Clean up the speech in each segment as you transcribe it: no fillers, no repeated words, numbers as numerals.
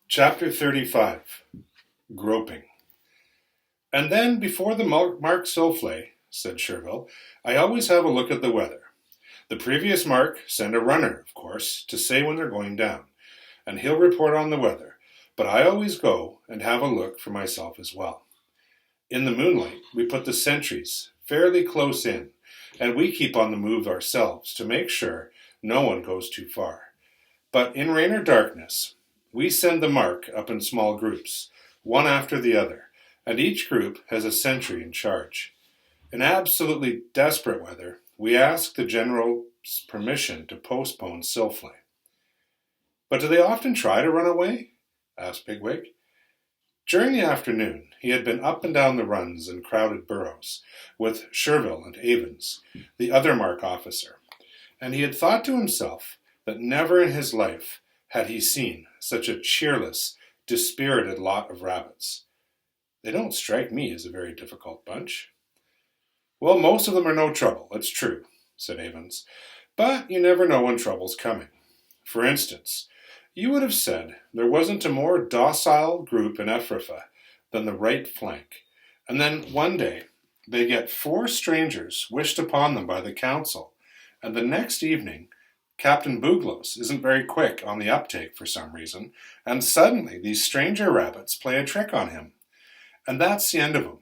Chapter 35 Groping. And then, before the mark souffle, said Sherville, I always have a look at the weather. The previous mark send a runner, of course, to say when they're going down, and he'll report on the weather, but I always go and have a look for myself as well. In the moonlight, we put the sentries fairly close in, and we keep on the move ourselves to make sure no one goes too far. But in rain or darkness, we send the mark up in small groups, one after the other, and each group has a sentry in charge. In absolutely desperate weather, we ask the general's permission to postpone souffle. But do they often try to run away? Asked Bigwig. During the afternoon, he had been up and down the runs in crowded burrows, with Sherville and Avens, the other mark officer, and he had thought to himself that never in his life had he seen such a cheerless, dispirited lot of rabbits. They don't strike me as a very difficult bunch. Well, most of them are no trouble, it's true, said Avens, but you never know when trouble's coming. For instance, you would have said there wasn't a more docile group in Ephrata than the right flank, and then one day they get 4 strangers wished upon them by the council, and the next evening Captain Buglos isn't very quick on the uptake for some reason, and suddenly these stranger rabbits play a trick on him. And that's the end of him,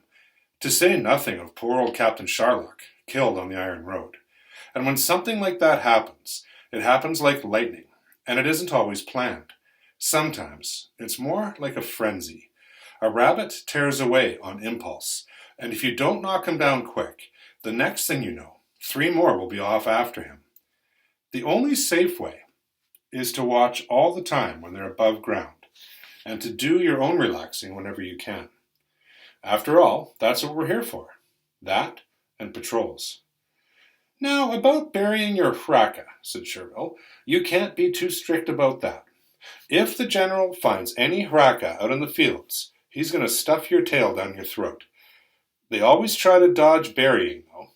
to say nothing of poor old Captain Sharlock, killed on the Iron Road. And when something like that happens, it happens like lightning, and it isn't always planned. Sometimes it's more like a frenzy. A rabbit tears away on impulse, and if you don't knock him down quick, the next thing you know, 3 more will be off after him. The only safe way is to watch all the time when they're above ground, and to do your own relaxing whenever you can. After all, that's what we're here for. That and patrols. Now, about burying your fracas, said Sherville, you can't be too strict about that. If the general finds any fracas out in the fields, he's going to stuff your tail down your throat. They always try to dodge burying, though.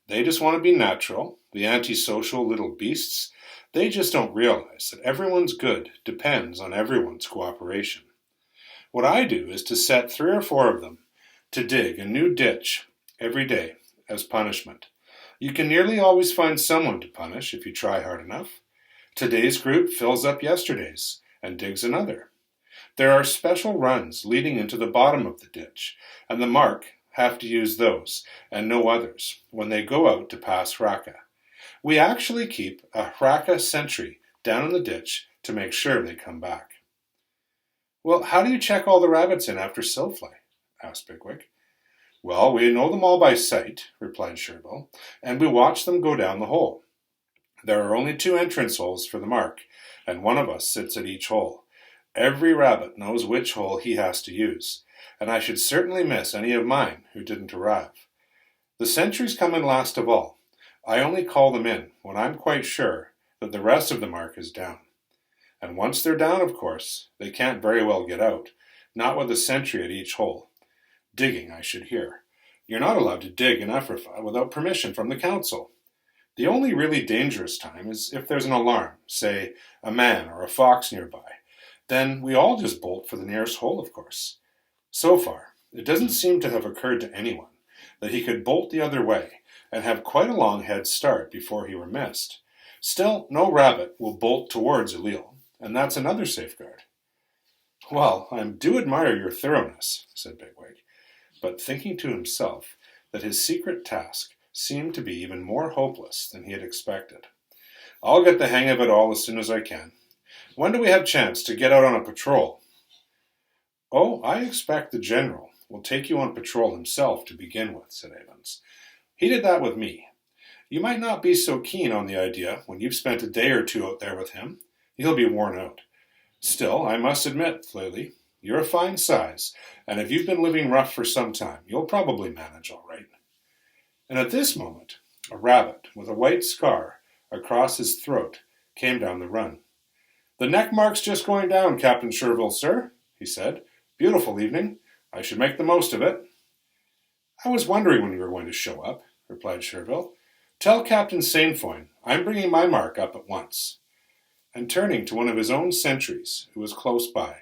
They just want to be natural, the antisocial little beasts. They just don't realize that everyone's good depends on everyone's cooperation. What I do is to set 3 or 4 of them to dig a new ditch every day as punishment. You can nearly always find someone to punish if you try hard enough. Today's group fills up yesterday's and digs another. There are special runs leading into the bottom of the ditch, and the mark have to use those and no others when they go out to pass fracas. We actually keep a fracas sentry down in the ditch to make sure they come back. Well, how do you check all the rabbits in after souffle? Asked Bigwig. Well, we know them all by sight, replied Sherville, and we watch them go down the hole. There are only 2 entrance holes for the mark, and one of us sits at each hole. Every rabbit knows which hole he has to use, and I should certainly miss any of mine who didn't arrive. The sentries come in last of all. I only call them in when I'm quite sure that the rest of the mark is down. And once they're down, of course, they can't very well get out, not with a sentry at each hole. Digging, I should hear. You're not allowed to dig in Ephrata without permission from the council. The only really dangerous time is if there's an alarm, say a man or a fox nearby. Then we all just bolt for the nearest hole, of course. So far, it doesn't seem to have occurred to anyone that he could bolt the other way and have quite a long head start before he were missed. Still, no rabbit will bolt towards Ailil, and that's another safeguard. Well, I do admire your thoroughness, said Bigwig, but thinking to himself that his secret task seemed to be even more hopeless than he had expected. I'll get the hang of it all as soon as I can. When do we have chance to get out on a patrol? Oh, I expect the general will take you on patrol himself to begin with, said Avens. He did that with me. You might not be so keen on the idea when you've spent a day or 2 out there with him. He'll be worn out. Still, I must admit, Flaley, you're a fine size, and if you've been living rough for some time, you'll probably manage all right. And at this moment, a rabbit with a white scar across his throat came down the run. The neck mark's just going down, Captain Sherville, sir, he said. Beautiful evening. I should make the most of it. I was wondering when you were going to show up, replied Sherville. Tell Captain Sainfoin I'm bringing my mark up at once. And turning to one of his own sentries, who was close by,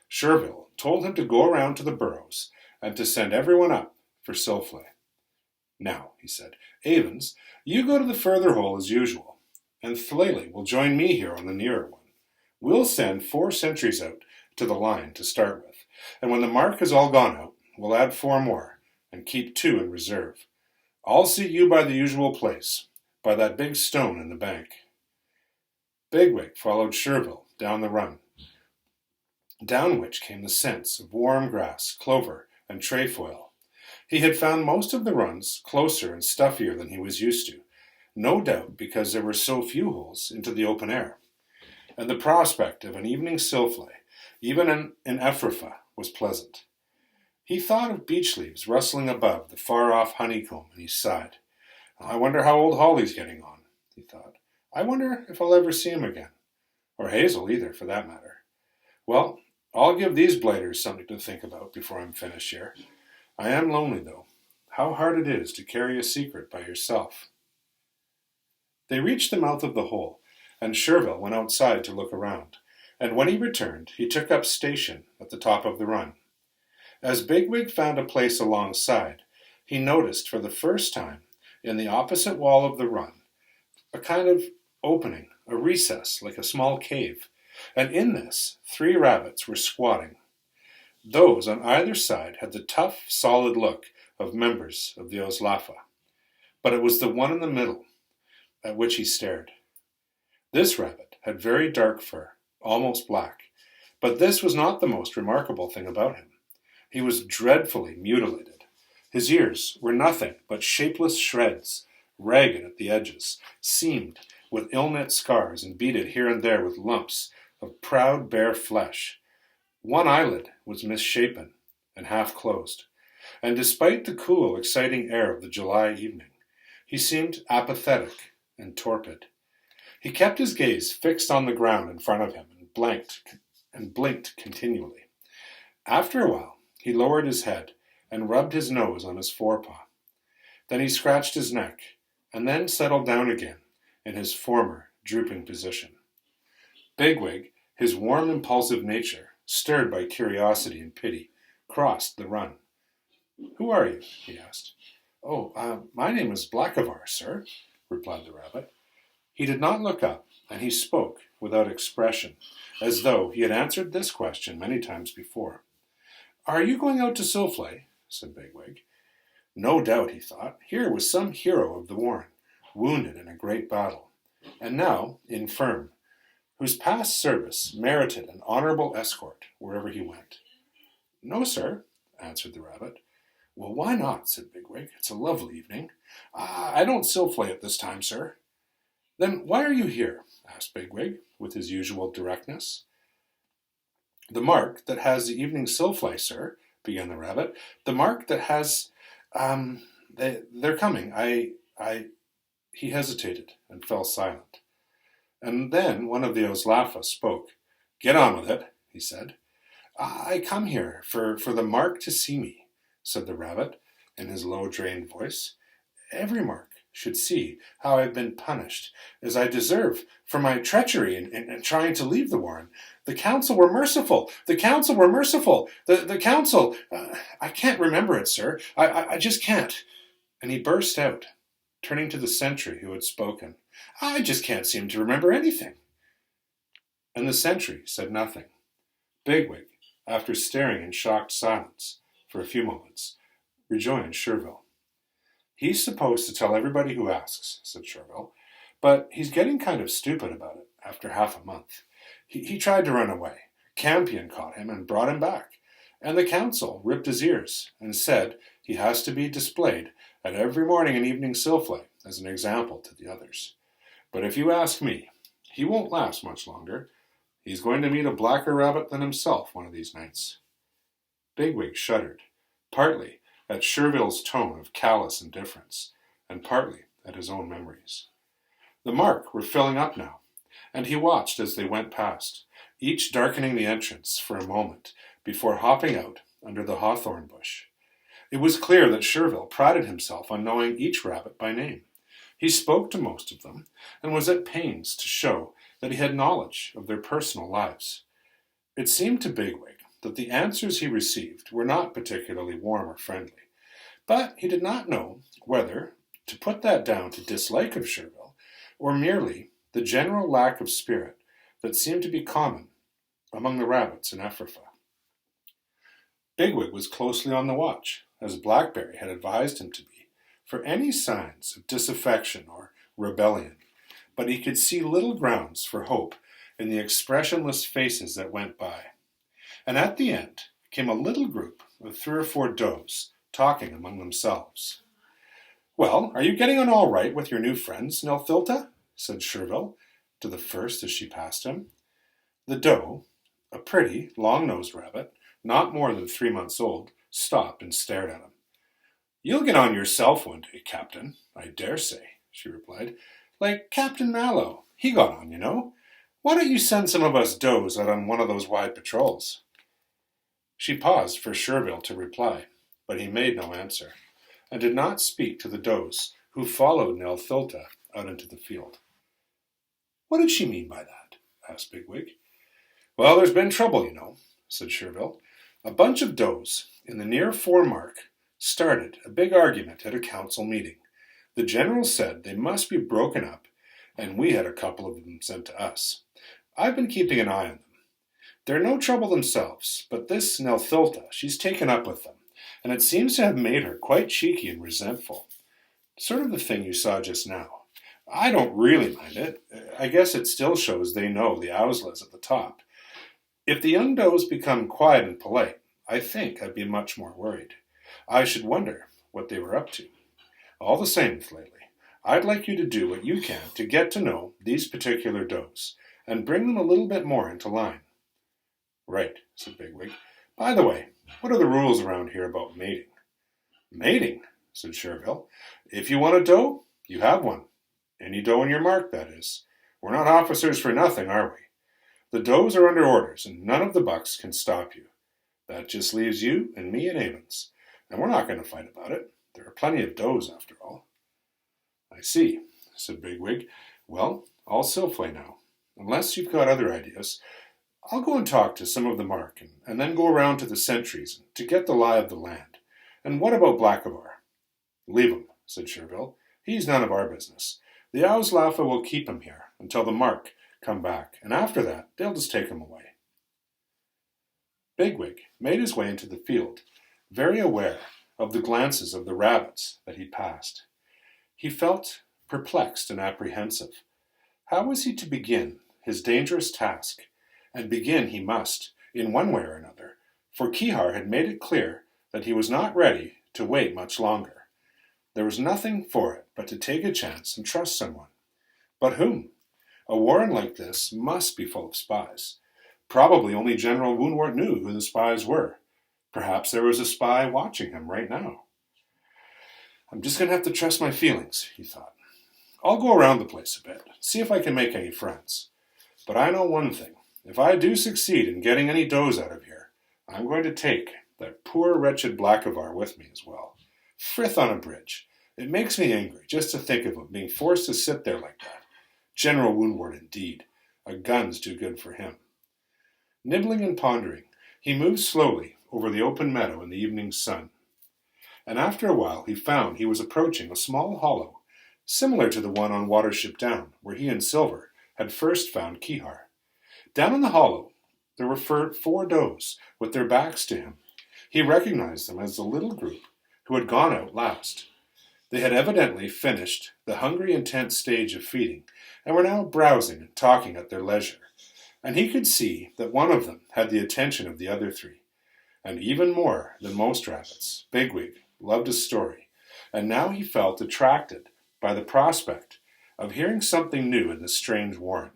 Sherville told him to go around to the burrows and to send everyone up for Silflay. Now, he said, Avens, you go to the further hole as usual, and Thlele will join me here on the nearer one. We'll send 4 sentries out to the line to start with, and when the mark has all gone out, we'll add 4 more and keep 2 in reserve. I'll seat you by the usual place, by that big stone in the bank. Bigwig followed Sherville down the run, down which came the scents of warm grass, clover, and trefoil. He had found most of the runs closer and stuffier than he was used to, no doubt because there were so few holes into the open air. And the prospect of an evening Silflay, even in Ephrafah, was pleasant. He thought of beech leaves rustling above the far-off honeycomb, and he sighed. I wonder how old Holly's getting on, he thought. I wonder if I'll ever see him again. Or Hazel either, for that matter. Well, I'll give these blighters something to think about before I'm finished here. I am lonely, though. How hard it is to carry a secret by yourself. They reached the mouth of the hole, and Sherville went outside to look around, and when he returned, he took up station at the top of the run. As Bigwig found a place alongside, he noticed for the first time, in the opposite wall of the run, a kind of opening, a recess, like a small cave, and in this 3 rabbits were squatting. Those on either side had the tough, solid look of members of the Oslafa, but it was the one in the middle at which he stared. This rabbit had very dark fur, almost black, but this was not the most remarkable thing about him. He was dreadfully mutilated. His ears were nothing but shapeless shreds, ragged at the edges, seamed with ill-knit scars and beaded here and there with lumps of proud bare flesh. One eyelid was misshapen and half-closed, and despite the cool, exciting air of the July evening, he seemed apathetic and torpid. He kept his gaze fixed on the ground in front of him and blinked continually. After a while, he lowered his head and rubbed his nose on his forepaw. Then he scratched his neck and then settled down again in his former drooping position. Bigwig, his warm, impulsive nature, stirred by curiosity and pity, crossed the run. "Who are you?" he asked. My name is Blackavar, sir," replied the rabbit. He did not look up, and he spoke without expression, as though he had answered this question many times before. "Are you going out to Silflay?" said Bigwig. No doubt, he thought, here was some hero of the warren, wounded in a great battle, and now infirm, whose past service merited an honorable escort wherever he went. "No, sir," answered the rabbit. "Well, why not?" said Bigwig. "It's a lovely evening. I don't Silflay at this time, sir." "Then why are you here?" asked Bigwig, with his usual directness. "The mark that has the evening Silflay, sir," began the rabbit. "The mark that has... they're coming. He hesitated and fell silent. And then one of the Oslafa spoke. "Get on with it," he said. "I come here for the mark to see me," said the rabbit in his low, drained voice. "Every mark should see how I've been punished, as I deserve, for my treachery in trying to leave the warren. The council were merciful. The council were merciful. The council... I can't remember it, sir. I just can't." And he burst out, turning to the sentry who had spoken. "I just can't seem to remember anything." And the sentry said nothing. Bigwig, after staring in shocked silence for a few moments, rejoined Sherville. "He's supposed to tell everybody who asks," said Sherville, "but he's getting kind of stupid about it after half a month. He tried to run away. Campion caught him and brought him back, and the council ripped his ears and said he has to be displayed at every morning and evening Silflay as an example to the others. But if you ask me, he won't last much longer. He's going to meet a blacker rabbit than himself one of these nights." Bigwig shuddered, partly at Sherville's tone of callous indifference, and partly at his own memories. The mark were filling up now, and he watched as they went past, each darkening the entrance for a moment before hopping out under the hawthorn bush. It was clear that Sherville prided himself on knowing each rabbit by name. He spoke to most of them, and was at pains to show that he had knowledge of their personal lives. It seemed to Bigwig that the answers he received were not particularly warm or friendly, but he did not know whether to put that down to dislike of Sherville or merely the general lack of spirit that seemed to be common among the rabbits in Ephrata. Bigwig was closely on the watch, as Blackberry had advised him to be, for any signs of disaffection or rebellion, but he could see little grounds for hope in the expressionless faces that went by. And at the end came a little group of 3 or 4 does talking among themselves. "Well, are you getting on all right with your new friends, Nelthilda?" said Sherville to the first as she passed him. The doe, a pretty, long-nosed rabbit, not more than 3 months old, stopped and stared at him. "You'll get on yourself one day, Captain, I dare say," she replied. "Like Captain Mallow. He got on, you know. Why don't you send some of us does out on one of those wide patrols?" She paused for Sherville to reply, but he made no answer, and did not speak to the does who followed Nelthilda out into the field. "What did she mean by that?" asked Bigwig. "Well, there's been trouble, you know," said Sherville. "A bunch of does in the near foremark started a big argument at a council meeting. The general said they must be broken up, and we had a couple of them sent to us. I've been keeping an eye on them. They're no trouble themselves, but this Nelthilda, she's taken up with them, and it seems to have made her quite cheeky and resentful. Sort of the thing you saw just now. I don't really mind it. I guess it still shows they know the Owsla's at the top. If the young does become quiet and polite, I think I'd be much more worried. I should wonder what they were up to. All the same, Flaley, I'd like you to do what you can to get to know these particular does, and bring them a little bit more into line." "Right," said Bigwig. "By the way, what are the rules around here about mating?" "Mating?" said Sherville. "If you want a doe, you have one. Any doe in your mark, that is. We're not officers for nothing, are we? The does are under orders, and none of the bucks can stop you. That just leaves you and me and Avens, and we're not going to fight about it. There are plenty of does, after all." "I see," said Bigwig. "Well, I'll Silfway now. Unless you've got other ideas, I'll go and talk to some of the mark, and then go around to the sentries to get the lie of the land. And what about Blackavar?" "Leave him," said Sherville. "He's none of our business. The Owslafa will keep him here until the mark come back, and after that they'll just take him away." Bigwig made his way into the field, very aware of the glances of the rabbits that he passed. He felt perplexed and apprehensive. How was he to begin his dangerous task? And begin he must, in one way or another, for Kihar had made it clear that he was not ready to wait much longer. There was nothing for it but to take a chance and trust someone. But whom? A warren like this must be full of spies. Probably only General Woonwort knew who the spies were. Perhaps there was a spy watching him right now. "I'm just going to have to trust my feelings," he thought. "I'll go around the place a bit, see if I can make any friends. But I know one thing. If I do succeed in getting any does out of here, I'm going to take that poor wretched Blackavar with me as well. Frith on a bridge. It makes me angry just to think of him being forced to sit there like that. General Woonwort, indeed. A gun's too good for him." Nibbling and pondering, he moved slowly over the open meadow in the evening sun. And after a while he found he was approaching a small hollow, similar to the one on Watership Down, where he and Silver had first found Kihar. Down in the hollow there were 4 does with their backs to him. He recognized them as the little group who had gone out last. They had evidently finished the hungry, intense stage of feeding, and were now browsing and talking at their leisure. And he could see that one of them had the attention of the other 3. And even more than most rabbits, Bigwig loved a story, and now he felt attracted by the prospect of hearing something new in this strange warren.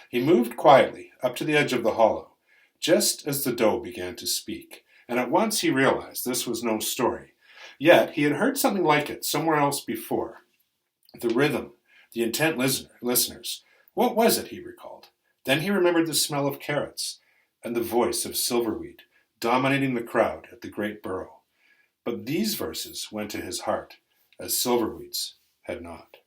He moved quietly up to the edge of the hollow, just as the doe began to speak, and at once he realized this was no story. Yet he had heard something like it somewhere else before. The rhythm, the intent listeners. What was it, he recalled? Then he remembered the smell of carrots, and the voice of Silverweed dominating the crowd at the great burrow. But these verses went to his heart, as Silverweed's had not.